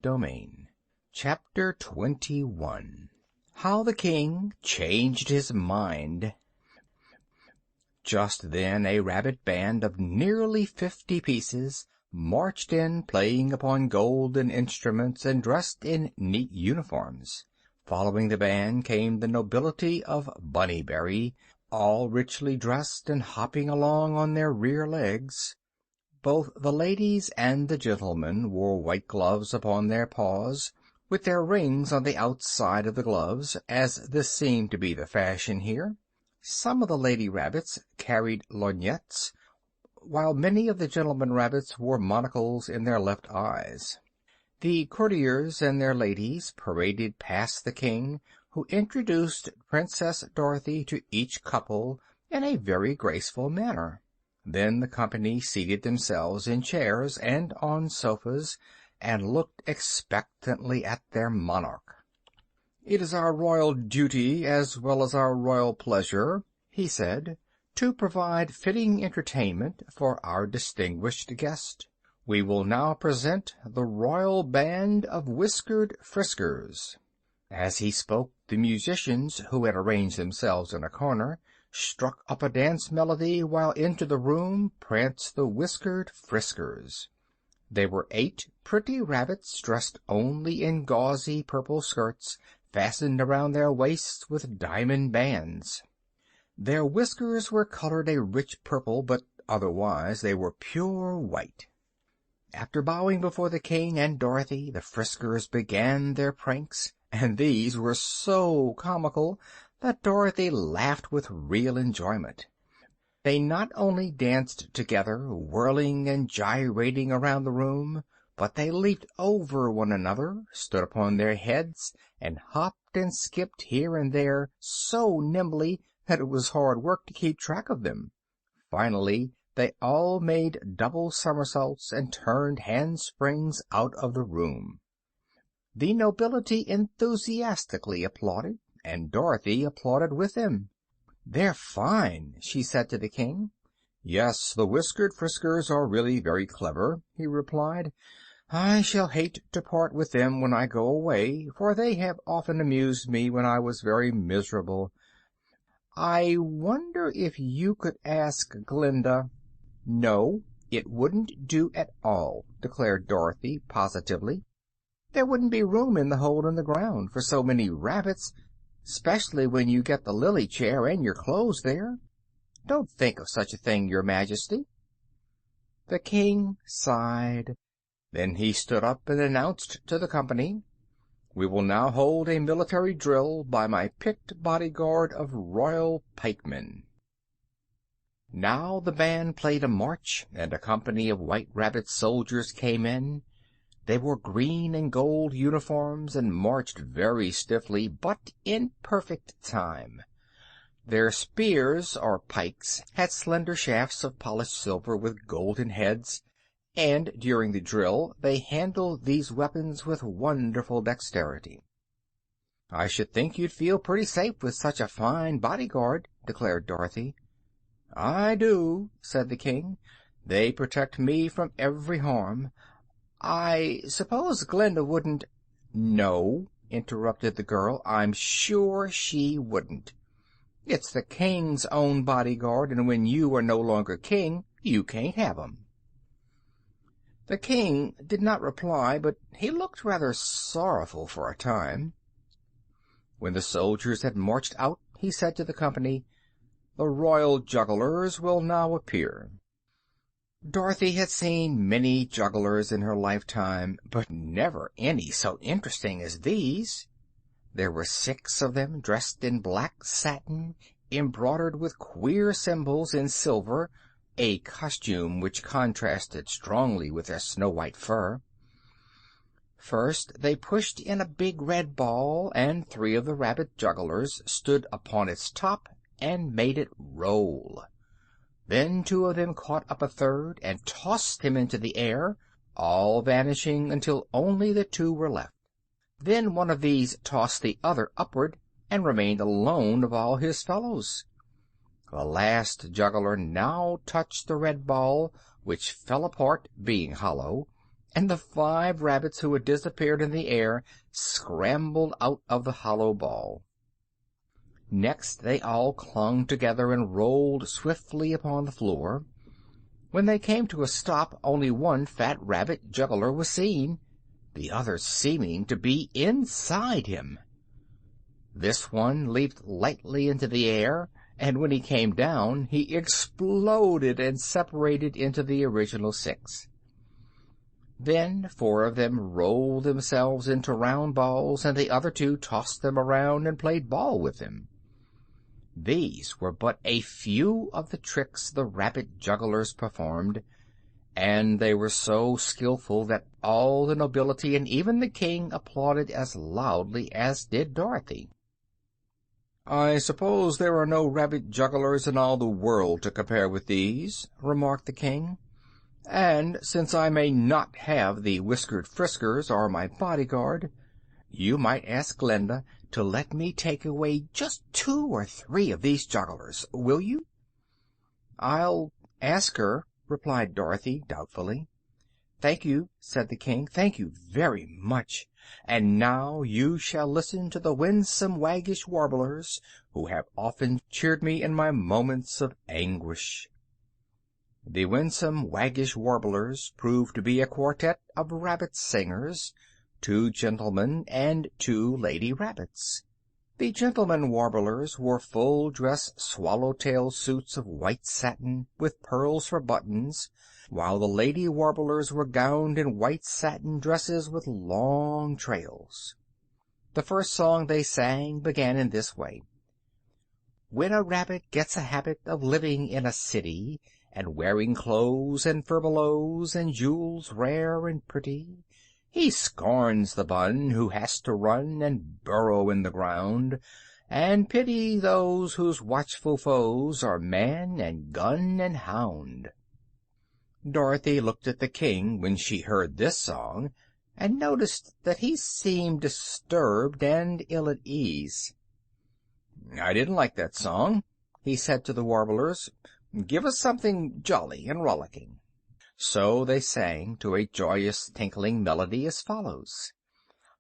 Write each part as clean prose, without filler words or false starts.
domain. Chapter 21. How the King Changed His Mind. Just then a rabbit band of nearly 50 pieces marched in, playing upon golden instruments and dressed in neat uniforms. Following the band came the nobility of Bunnyberry, all richly dressed and hopping along on their rear legs. Both the ladies and the gentlemen wore white gloves upon their paws, with their rings on the outside of the gloves, as this seemed to be the fashion here. Some of the lady rabbits carried lorgnettes, while many of the gentlemen rabbits wore monocles in their left eyes. The courtiers and their ladies paraded past the king, who introduced Princess Dorothy to each couple in a very graceful manner. Then the company seated themselves in chairs and on sofas, and looked expectantly at their monarch. "It is our royal duty, as well as our royal pleasure," he said, "to provide fitting entertainment for our distinguished guest. We will now present the Royal Band of Whiskered Friskers." As he spoke, the musicians, who had arranged themselves in a corner, struck up a dance melody, while into the room pranced the Whiskered Friskers. They were 8 pretty rabbits, dressed only in gauzy purple skirts, fastened around their waists with diamond bands. Their whiskers were colored a rich purple, but otherwise they were pure white. After bowing before the king and Dorothy, the Friskers began their pranks, and these were so comical that Dorothy laughed with real enjoyment. They not only danced together, whirling and gyrating around the room, but they leaped over one another, stood upon their heads, and hopped and skipped here and there so nimbly that it was hard work to keep track of them. Finally, they all made double somersaults and turned handsprings out of the room. The nobility enthusiastically applauded, and Dorothy applauded with them. "They're fine," she said to the king. "Yes, the Whiskered Friskers are really very clever," he replied. "I shall hate to part with them when I go away, for they have often amused me when I was very miserable. I wonder if you could ask Glinda—" "No, it wouldn't do at all," declared Dorothy positively. "There wouldn't be room in the hole in the ground for so many rabbits, 'specially when you get the lily chair and your clothes there. Don't think of such a thing, your Majesty." The king sighed. Then he stood up and announced to the company, "We will now hold a military drill by my picked bodyguard of royal pikemen." Now the band played a march, and a company of white rabbit soldiers came in. They wore green and gold uniforms and marched very stiffly, but in perfect time. Their spears, or pikes, had slender shafts of polished silver with golden heads, and during the drill they handled these weapons with wonderful dexterity. "I should think you'd feel pretty safe with such a fine bodyguard," declared Dorothy. "I do," said the king. "They protect me from every harm. I suppose Glinda wouldn't—" "No," interrupted the girl, "I'm sure she wouldn't. It's the king's own bodyguard, and when you are no longer king, you can't have 'em." The king did not reply, but he looked rather sorrowful for a time. When the soldiers had marched out, he said to the company, "The royal jugglers will now appear." Dorothy had seen many jugglers in her lifetime, but never any so interesting as these. There were 6 of them, dressed in black satin, embroidered with queer symbols in silver, a costume which contrasted strongly with their snow-white fur. First they pushed in a big red ball, and 3 of the rabbit jugglers stood upon its top and made it roll. Then 2 of them caught up a third and tossed him into the air, all vanishing until only the 2 were left. Then one of these tossed the other upward, and remained alone of all his fellows. The last juggler now touched the red ball, which fell apart, being hollow, and the 5 rabbits who had disappeared in the air scrambled out of the hollow ball. Next they all clung together and rolled swiftly upon the floor. When they came to a stop, only one fat rabbit juggler was seen, the others seeming to be inside him. This one leaped lightly into the air, and when he came down he exploded and separated into the original 6. Then 4 of them rolled themselves into round balls, and the other 2 tossed them around and played ball with them. These were but a few of the tricks the rabbit jugglers performed, and they were so skillful that all the nobility and even the king applauded as loudly as did Dorothy. "I suppose there are no rabbit jugglers in all the world to compare with these," remarked the king. "And since I may not have the Whiskered Friskers or my bodyguard, you might ask Glinda to let me take away just 2 or 3 of these jugglers, will you?" "I'll ask her," replied Dorothy doubtfully. "Thank you," said the king. "Thank you very much. And now you shall listen to the Winsome Waggish Warblers, who have often cheered me in my moments of anguish." The Winsome Waggish Warblers proved to be a quartet of rabbit singers, 2 gentlemen and 2 lady rabbits. The gentlemen warblers wore full-dress swallow-tail suits of white satin with pearls for buttons, while the lady warblers were gowned in white satin dresses with long trails. The first song they sang began in this way: "When a rabbit gets a habit of living in a city, and wearing clothes and furbelows and jewels rare and pretty, he scorns the bun who has to run and burrow in the ground, and pity those whose watchful foes are man and gun and hound." Dorothy looked at the king when she heard this song, and noticed that he seemed disturbed and ill at ease. "I didn't like that song," he said to the warblers. "Give us something jolly and rollicking." So they sang to a joyous tinkling melody as follows: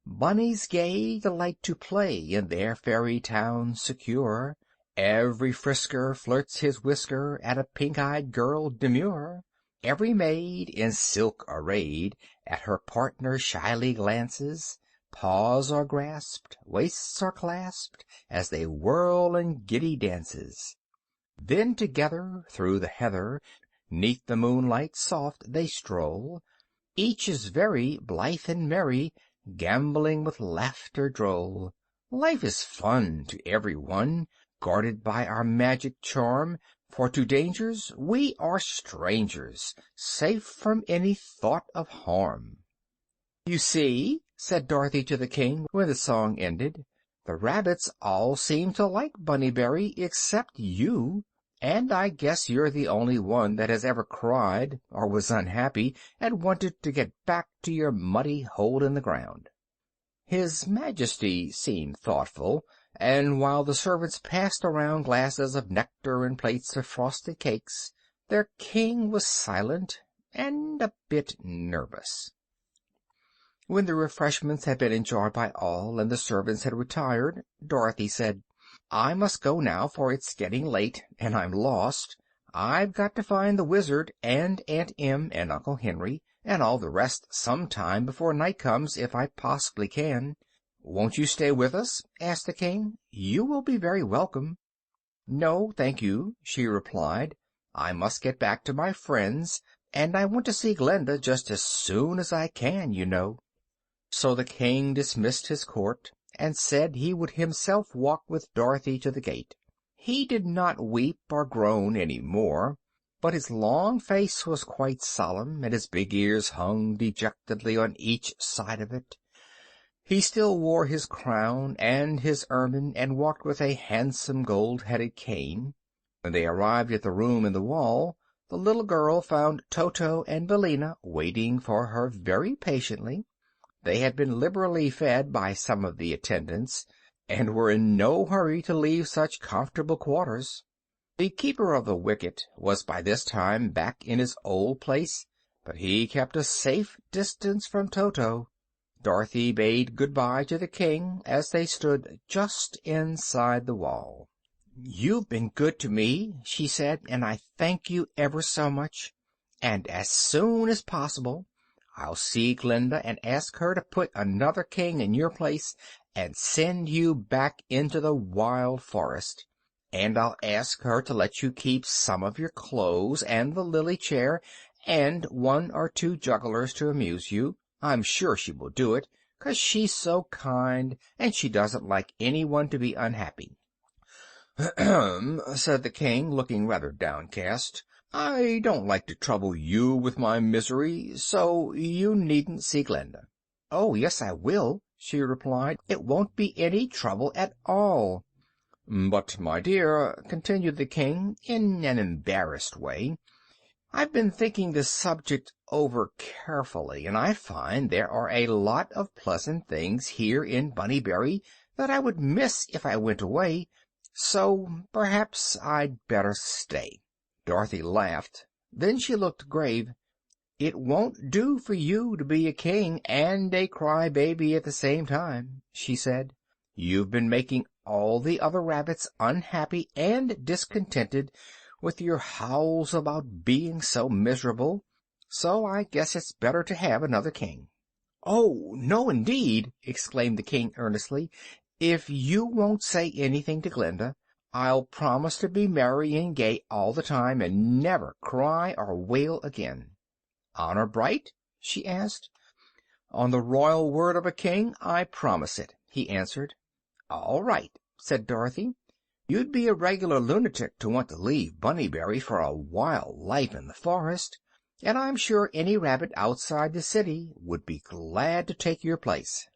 "Bunnies gay delight to play in their fairy town secure. Every frisker flirts his whisker at a pink-eyed girl demure. Every maid, in silk arrayed, at her partner shyly glances. Paws are grasped, waists are clasped, as they whirl in giddy dances. Then together through the heather, 'neath the moonlight soft, they stroll. Each is very blithe and merry, gambolling with laughter droll. Life is fun to every one, guarded by our magic charm, for to dangers we are strangers, safe from any thought of harm." "You see," said Dorothy to the king when the song ended, "the rabbits all seem to like Bunnyberry except you, and I guess you're the only one that has ever cried or was unhappy and wanted to get back to your muddy hole in the ground." His Majesty seemed thoughtful, and while the servants passed around glasses of nectar and plates of frosted cakes, their king was silent and a bit nervous. When the refreshments had been enjoyed by all and the servants had retired, Dorothy said, "I must go now, for it's getting late, and I'm lost. I've got to find the Wizard and Aunt Em and Uncle Henry and all the rest some time before night comes, if I possibly can." "Won't you stay with us?" asked the king. "You will be very welcome." "No, thank you," she replied. "I must get back to my friends, and I want to see Glinda just as soon as I can, you know." So the king dismissed his court, and said he would himself walk with Dorothy to the gate. He did not weep or groan any more, but his long face was quite solemn, and his big ears hung dejectedly on each side of it. He still wore his crown and his ermine, and walked with a handsome gold-headed cane. When they arrived at the room in the wall, the little girl found Toto and Billina waiting for her very patiently. They had been liberally fed by some of the attendants, and were in no hurry to leave such comfortable quarters. The keeper of the wicket was by this time back in his old place, but he kept a safe distance from Toto. Dorothy bade good-bye to the king as they stood just inside the wall. "You've been good to me," she said, "and I thank you ever so much. And as soon as possible I'll see Glinda and ask her to put another king in your place and send you back into the wild forest. And I'll ask her to let you keep some of your clothes and the lily chair and one or two jugglers to amuse you. I'm sure she will do it, 'cause she's so kind, and she doesn't like anyone to be unhappy." "Ahem," said the king, looking rather downcast. "I don't like to trouble you with my misery, so you needn't see Glinda." "Oh, yes, I will," she replied. "It won't be any trouble at all." "But, my dear," continued the king, in an embarrassed way, "I've been thinking this subject over carefully, and I find there are a lot of pleasant things here in Bunnybury that I would miss if I went away, so perhaps I'd better stay." Dorothy laughed. Then she looked grave. "It won't do for you to be a king and a cry-baby at the same time," she said. "You've been making all the other rabbits unhappy and discontented with your howls about being so miserable, so I guess it's better to have another king." "Oh, no, indeed!" exclaimed the king earnestly. "If you won't say anything to Glinda, I'll promise to be merry and gay all the time, and never cry or wail again." "Honor bright?" she asked. "On the royal word of a king, I promise it," he answered. "All right," said Dorothy. "You'd be a regular lunatic to want to leave Bunnybury for a wild life in the forest, and I'm sure any rabbit outside the city would be glad to take your place."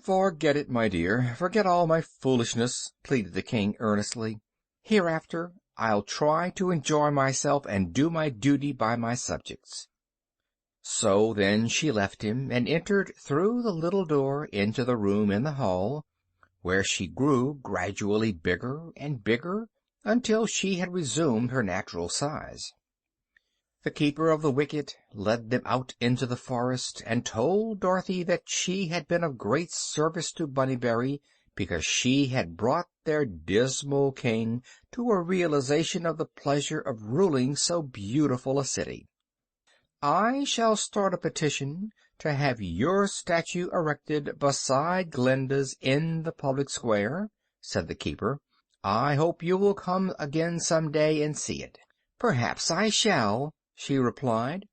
"Forget it, my dear. Forget all my foolishness," pleaded the king earnestly. "Hereafter I'll try to enjoy myself and do my duty by my subjects." So then she left him and entered through the little door into the room in the hall, where she grew gradually bigger and bigger until she had resumed her natural size. The keeper of the wicket led them out into the forest and told Dorothy that she had been of great service to Bunnybury because she had brought their dismal king to a realization of the pleasure of ruling so beautiful a city. "I shall start a petition to have your statue erected beside Glinda's in the public square," said the keeper. "I hope you will come again some day and see it." "Perhaps I shall," she replied.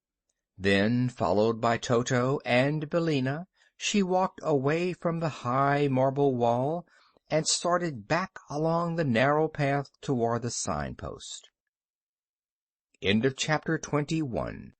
Then, followed by Toto and Billina, she walked away from the high marble wall and started back along the narrow path toward the signpost. End of chapter 21.